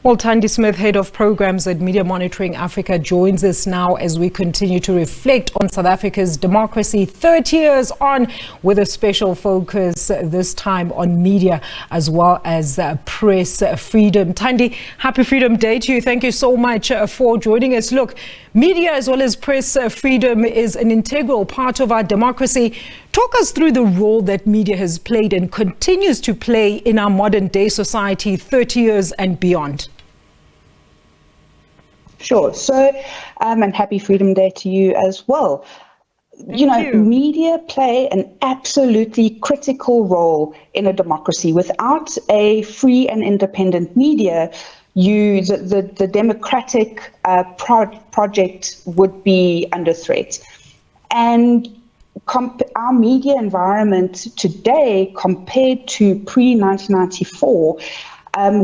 Well, Thandi Smith, Head of Programs at Media Monitoring Africa, joins us now as we continue to reflect on South Africa's democracy 30 years on, with a special focus this time on media as well as press freedom. Thandi, happy Freedom Day to you. Thank you so much for joining us. Look, media as well as press freedom is an integral part of our democracy. Talk us through the role that media has played and continues to play in our modern day society 30 years and beyond. Sure. So, and happy Freedom Day to you as well. Thank you. Media play an absolutely critical role in a democracy. Without a free and independent media, the democratic project would be under threat. And our media environment today, compared to pre-1994,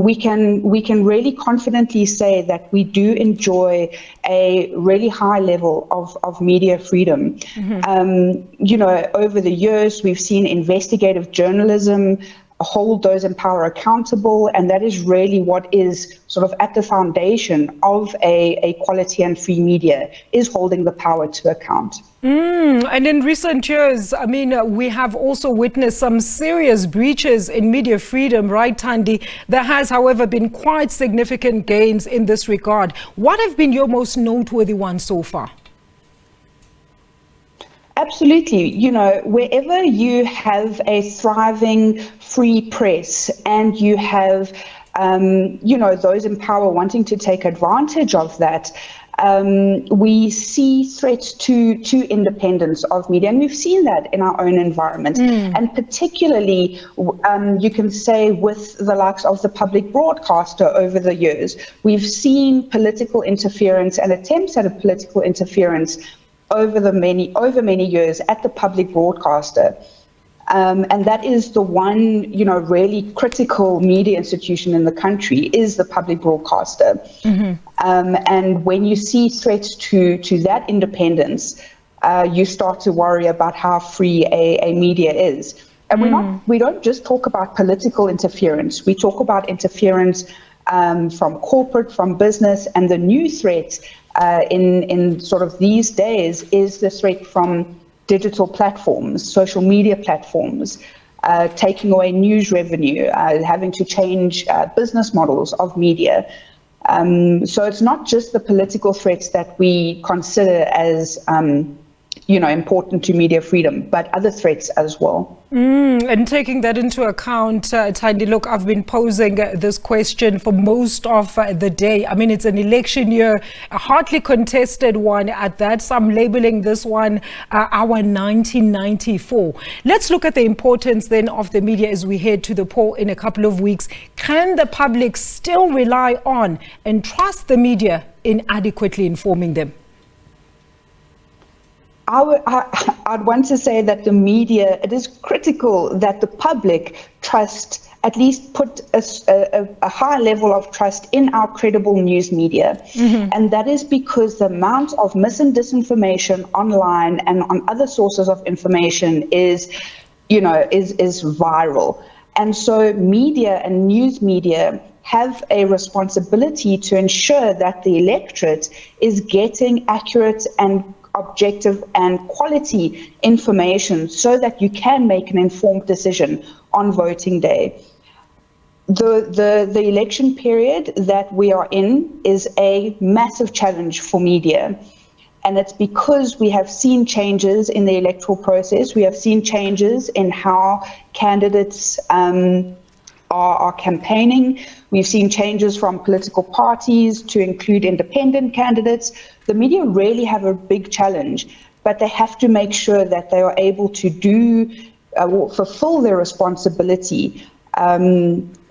we can really confidently say that we do enjoy a really high level of media freedom. Over the years, we've seen investigative journalism hold those in power accountable, and that is really what is sort of at the foundation of a quality and free media, is holding the power to account. And in recent years, I mean, we have also witnessed some serious breaches in media freedom, right, Thandi? There has, however, been quite significant gains in this regard. What have been your most noteworthy ones so far? Absolutely. Wherever you have a thriving free press and you have, those in power wanting to take advantage of that, we see threats to independence of media, and we've seen that in our own environment. And particularly, you can say with the likes of the public broadcaster over the years, we've seen political interference and attempts at a political interference over many years at the public broadcaster. And that is the one, really critical media institution in the country, is the public broadcaster. And when you see threats to that independence, you start to worry about how free a media is. And we don't just talk about political interference. We talk about interference from corporate, from business, and the new threat in sort of these days is the threat from digital platforms, social media platforms, taking away news revenue, having to change business models of media. So it's not just the political threats that we consider as important to media freedom, but other threats as well. And taking that into account, Thandi, look, I've been posing this question for most of the day. I mean, it's an election year, a hotly contested one at that. Some labeling this one our 1994. Let's look at the importance then of the media as we head to the poll in a couple of weeks. Can the public still rely on and trust the media in adequately informing them? I'd want to say that the media, it is critical that the public trust, at least put a high level of trust in our credible news media. And that is because the amount of mis and disinformation online and on other sources of information is viral. And so media and news media have a responsibility to ensure that the electorate is getting accurate and objective and quality information so that you can make an informed decision on voting day. The election period that we are in is a massive challenge for media. And it's because we have seen changes in the electoral process. We have seen changes in how candidates are campaigning. We've seen changes from political parties to include independent candidates. The media really have a big challenge, but they have to make sure that they are able to fulfill their responsibility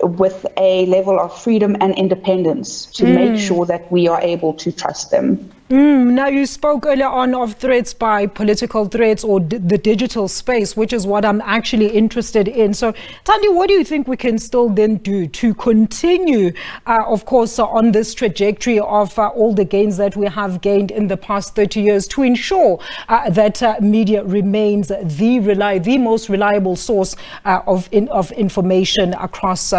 with a level of freedom and independence to make sure that we are able to trust them. Now, you spoke earlier on of threats by political threats or the digital space, which is what I'm actually interested in. So, Thandi, what do you think we can still then do to continue, of course, on this trajectory of all the gains that we have gained in the past 30 years to ensure that media remains the most reliable source of information across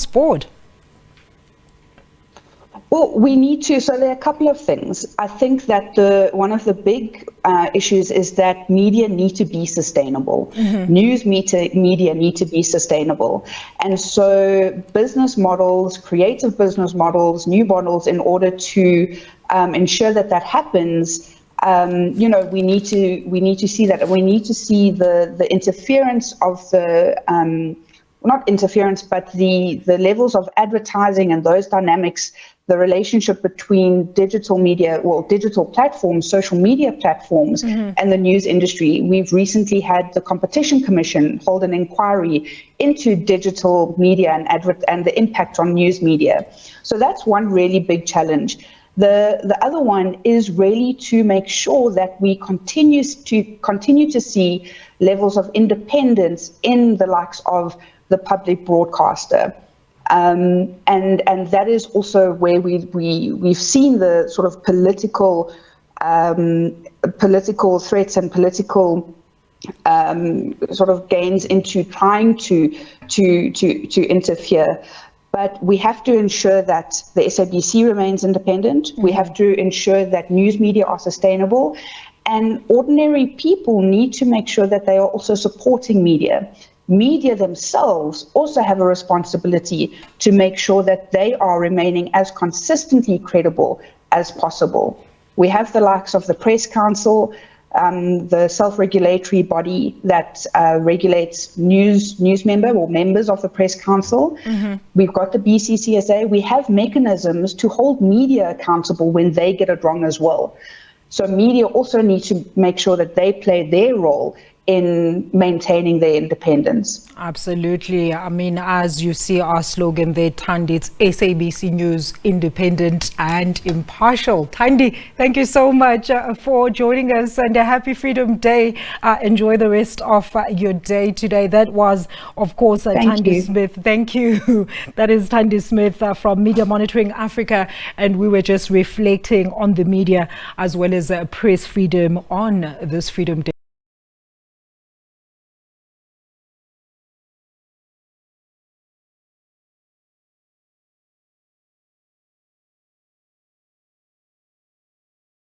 board? Well, we need to, so there are a couple of things. I think that one of the big issues is that media need to be sustainable. News media need to be sustainable. And so business models, creative business models, new models, in order to ensure that that happens, we need to see that. We need to see the interference of not interference, but the levels of advertising and those dynamics, the relationship between digital media, digital platforms, social media platforms, and the news industry. We've recently had the Competition Commission hold an inquiry into digital media and the impact on news media. So that's one really big challenge. The other one is really to make sure that we continue to see levels of independence in the likes of the public broadcaster. And that is also where we've seen the sort of political threats and political sort of gains into trying to interfere. But we have to ensure that the SABC remains independent. We have to ensure that news media are sustainable, and ordinary people need to make sure that they are also supporting media. Media themselves also have a responsibility to make sure that they are remaining as consistently credible as possible. We have the likes of the Press Council, the self-regulatory body that regulates members of the Press Council. We've got the BCCSA. We have mechanisms to hold media accountable when they get it wrong as well. So media also need to make sure that they play their role in maintaining their independence. Absolutely. I mean, as you see our slogan there, Thandi, it's SABC News, independent and impartial. Thandi, thank you so much for joining us, and a happy Freedom Day. Enjoy the rest of your day today. That was, of course, Thandi Smith. Thank you. That is Thandi Smith from Media Monitoring Africa, and we were just reflecting on the media as well as press freedom on this Freedom Day.